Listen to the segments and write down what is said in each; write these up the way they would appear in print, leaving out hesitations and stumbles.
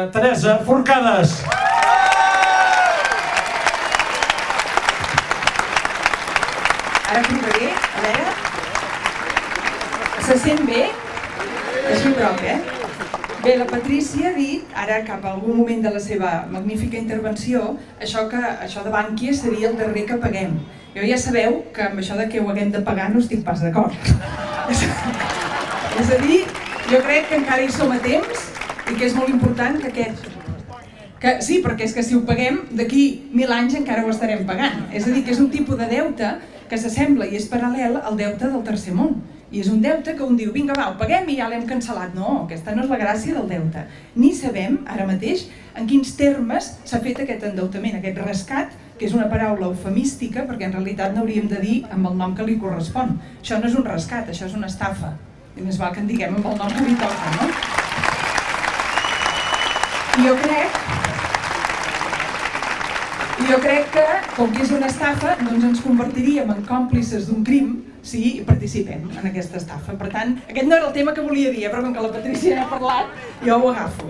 Teresa Forcades. Ara provaré, a veure... Se sent bé? Així prop, Bé, la Patrícia ha dit, ara cap a algun moment de la seva magnífica intervenció, això de Bànquia seria el darrer que paguem. Jo ja sabeu que amb això de que ho haguem de pagar no estic pas d'acord. És a dir, jo crec que encara hi som a temps i que és molt important que aquest... Sí, perquè és que si ho paguem, d'aquí 1000 anys encara ho estarem pagant. És a dir, que és un tipus de deute que s'assembla i és paral·lel al deute del tercer món. I és un deute que un diu, vinga va, ho paguem i ja l'hem cancel·lat. No, aquesta no és la gràcia del deute. Ni sabem, ara mateix, en quins termes s'ha fet aquest endeutament, aquest rescat, que és una paraula eufemística, perquè en realitat n'hauríem de dir amb el nom que li correspon. Això no és un rescat, això és una estafa. I més val que en diguem amb el nom que li toca, no? I jo crec que, com que és una estafa, doncs ens convertiríem en còmplices d'un crim si participem en aquesta estafa. Per tant, aquest no era el tema que volia dir, però com que la Patrícia n'ha parlat, jo ho agafo.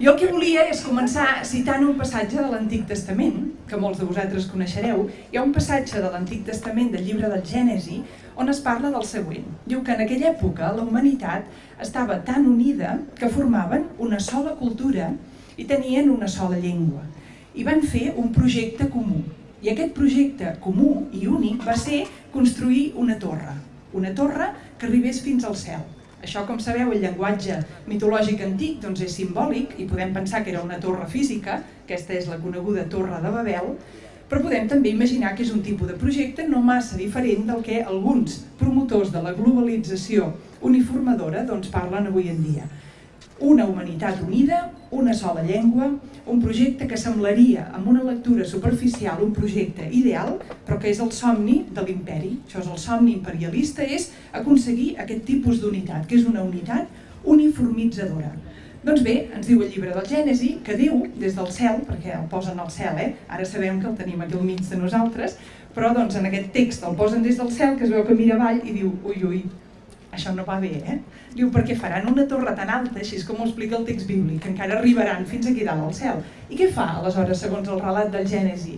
Jo el que volia és començar citant un passatge de l'Antic Testament, que molts de vosaltres coneixereu. Hi ha un passatge de l'Antic Testament del llibre del Gènesi on es parla del següent. Diu que en aquella època la humanitat estava tan unida que formaven una sola cultura i tenien una sola llengua. I van fer un projecte comú. I aquest projecte comú i únic va ser construir una torre que arribés fins al cel. Això, com sabeu, el llenguatge mitològic antic doncs és simbòlic i podem pensar que era una torre física, aquesta és la coneguda Torre de Babel, però podem també imaginar que és un tipus de projecte no massa diferent del que alguns promotors de la globalització uniformadora doncs parlen avui en dia. Una humanitat unida, una sola llengua, un projecte que semblaria, amb una lectura superficial, un projecte ideal, però que és el somni de l'imperi. Això és el somni imperialista, és aconseguir aquest tipus d'unitat, que és una unitat uniformitzadora. Doncs bé, ens diu el llibre del Gènesi que Déu, des del cel, perquè el posen al cel, ara sabem que el tenim aquí al mig de nosaltres, però doncs en aquest text el posen des del cel, que es veu que mira avall i diu, ui, ui, això no va bé, Diu, perquè faran una torre tan alta, així és com ho explica el text bíblic, que encara arribaran fins aquí dalt al cel. I què fa, aleshores, segons el relat del Gènesi,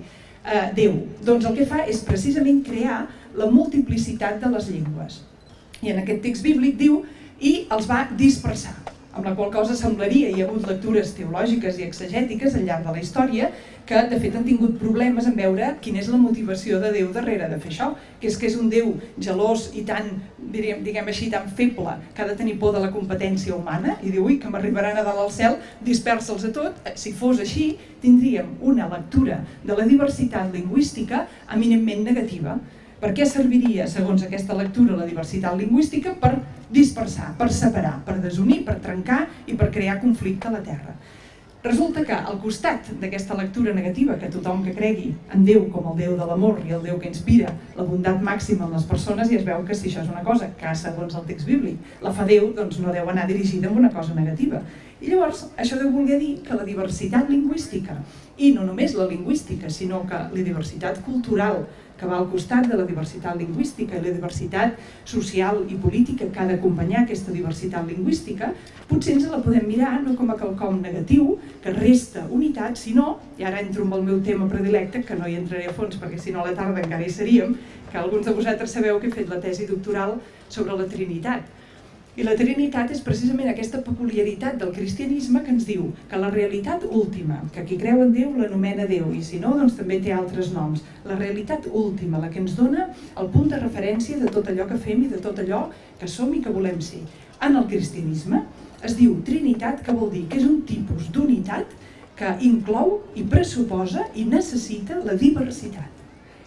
Déu? Doncs el que fa és precisament crear la multiplicitat de les llengües. I en aquest text bíblic diu, i els va dispersar, amb la qual cosa semblaria, hi ha hagut lectures teològiques i exegètiques al llarg de la història, que de fet han tingut problemes en veure quina és la motivació de Déu darrere de fer això, que és un Déu gelós i tan, diguem així, tan feble, que ha de tenir por de la competència humana, i diu, ui, que m'arribaran a dalt al cel, dispersa'ls a tot. Si fos així, tindríem una lectura de la diversitat lingüística eminentment negativa. Per què serviria, segons aquesta lectura, la diversitat lingüística? Per dispersar, per separar, per desunir, per trencar i per crear conflicte a la Terra. Resulta que al costat d'aquesta lectura negativa, que tothom que cregui en Déu com el Déu de l'amor i el Déu que inspira la bondat màxima en les persones, ja es veu que si això és una cosa que, segons el text bíblic, la fa Déu, doncs no deu anar dirigida amb una cosa negativa. I llavors, això deu voler dir que la diversitat lingüística, i no només la lingüística, sinó que la diversitat cultural que va al costat de la diversitat lingüística i la diversitat social i política que ha d'acompanyar aquesta diversitat lingüística, potser ens la podem mirar no com a quelcom negatiu, que resta unitat, sinó, i ara entro amb el meu tema predilecte, que no hi entraré a fons perquè si no a la tarda encara hi seríem, que alguns de vosaltres sabeu que he fet la tesi doctoral sobre la Trinitat. I la Trinitat és precisament aquesta peculiaritat del cristianisme que ens diu que la realitat última, que qui creu en Déu l'anomena Déu, i si no, doncs també té altres noms. La realitat última, la que ens dona el punt de referència de tot allò que fem i de tot allò que som i que volem ser. En el cristianisme es diu Trinitat, que vol dir que és un tipus d'unitat que inclou i pressuposa i necessita la diversitat.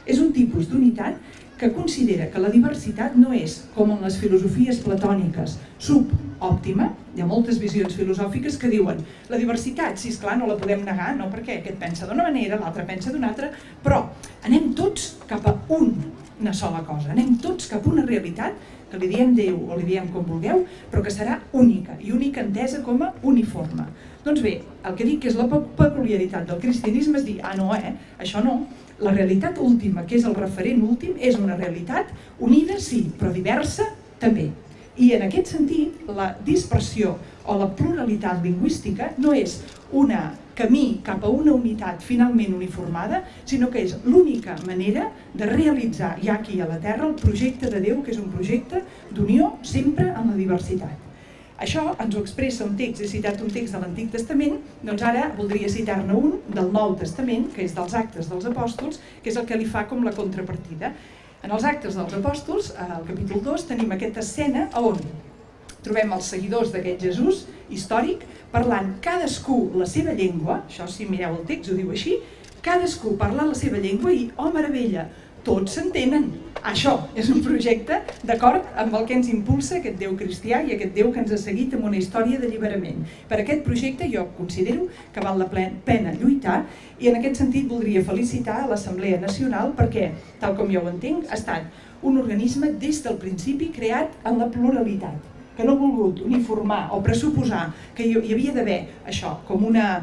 És un tipus d'unitat que considera que la diversitat no és, com en les filosofies platòniques, subòptima. Hi ha moltes visions filosòfiques que diuen la diversitat, sí, esclar, no la podem negar, no, perquè aquest pensa d'una manera, l'altre pensa d'una altra, però anem tots cap a una sola cosa, anem tots cap a una realitat que li diem Déu o li diem com vulgueu, però que serà única, i única entesa com a uniforme. Doncs bé, el que dic que és la peculiaritat del cristianisme és dir, no, això no. La realitat última, que és el referent últim, és una realitat unida, sí, però diversa també. I en aquest sentit, la dispersió o la pluralitat lingüística no és un camí cap a una unitat finalment uniformada, sinó que és l'única manera de realitzar ja aquí a la Terra el projecte de Déu, que és un projecte d'unió sempre en la diversitat. Això ens ho expressa un text, he citat un text de l'Antic Testament, doncs ara voldria citar-ne un del Nou Testament, que és dels Actes dels Apòstols, que és el que li fa com la contrapartida. En els Actes dels Apòstols, al capítol 2, tenim aquesta escena on trobem els seguidors d'aquest Jesús històric parlant cadascú la seva llengua, això si mireu el text ho diu així, cadascú parla la seva llengua i, oh meravella, tots s'entenen. Això és un projecte d'acord amb el que ens impulsa aquest Déu cristià i aquest Déu que ens ha seguit amb una història d'alliberament. Per aquest projecte jo considero que val la pena lluitar i en aquest sentit voldria felicitar a l'Assemblea Nacional perquè, tal com jo ho entenc, ha estat un organisme des del principi creat en la pluralitat, que no ha volgut uniformar o pressuposar que hi havia d'haver això com una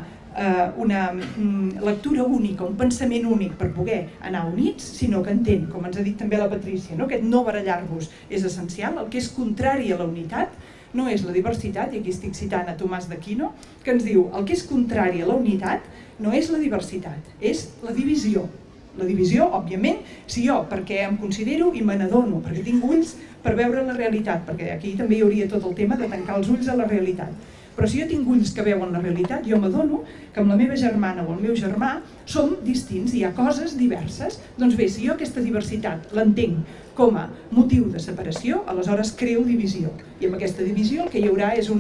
lectura única, un pensament únic per poder anar units, sinó que entén, com ens ha dit també la Patrícia, aquest no barallar-vos és essencial, el que és contrari a la unitat no és la diversitat, i aquí estic citant a Tomàs d'Aquino, que ens diu el que és contrari a la unitat no és la diversitat, és la divisió. La divisió, òbviament, si jo, perquè em considero i me n'adono, perquè tinc ulls per veure la realitat, perquè aquí també hi hauria tot el tema de tancar els ulls a la realitat. Però si jo tinc ulls que veuen la realitat, jo m'adono que amb la meva germana o el meu germà som distints, hi ha coses diverses. Doncs bé, si jo aquesta diversitat l'entenc com a motiu de separació, aleshores creo divisió. I amb aquesta divisió el que hi haurà és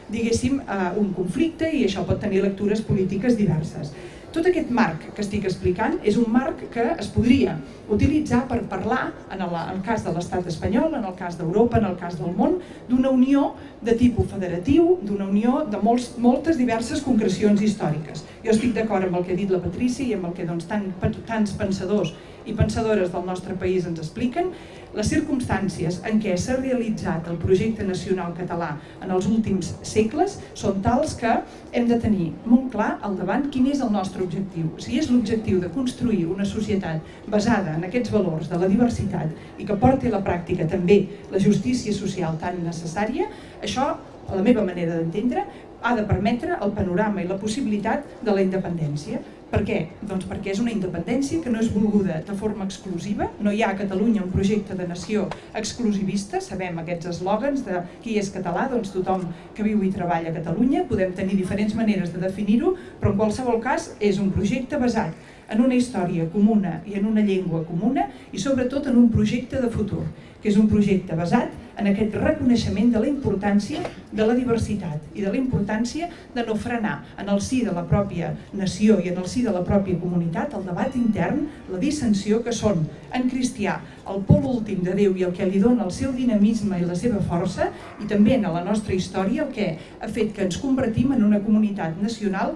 diguéssim, un conflicte i això pot tenir lectures polítiques diverses. Tot aquest marc que estic explicant és un marc que es podria utilitzar per parlar, en el cas de l'estat espanyol, en el cas d'Europa, en el cas del món, d'una unió de tipus federatiu, d'una unió de moltes diverses concrecions històriques. Jo estic d'acord amb el que ha dit la Patrícia i amb el que tants pensadors i pensadores del nostre país ens expliquen. Les circumstàncies en què s'ha realitzat el projecte nacional català en els últims segles són tals que hem de tenir molt clar al davant quin és el nostre objectiu. Si és l'objectiu de construir una societat basada en aquests valors de la diversitat i que porti a la pràctica també la justícia social tan necessària, això, a la meva manera d'entendre, ha de permetre el panorama i la possibilitat de la independència. Per què? Doncs perquè és una independència que no és volguda de forma exclusiva, no hi ha a Catalunya un projecte de nació exclusivista, sabem aquests eslògans de qui és català, doncs tothom que viu i treballa a Catalunya, podem tenir diferents maneres de definir-ho, però en qualsevol cas és un projecte basat en una història comuna i en una llengua comuna i sobretot en un projecte de futur, que és un projecte basat en aquest reconeixement de la importància de la diversitat i de la importància de no frenar en el si de la pròpia nació i en el si de la pròpia comunitat el debat intern, la dissensió, que són en cristià el pol últim de Déu i el que li dona el seu dinamisme i la seva força, i també en la nostra història el que ha fet que ens convertim en una comunitat nacional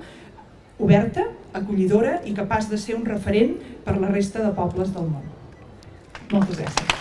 oberta, acollidora i capaç de ser un referent per la resta de pobles del món. Moltes gràcies.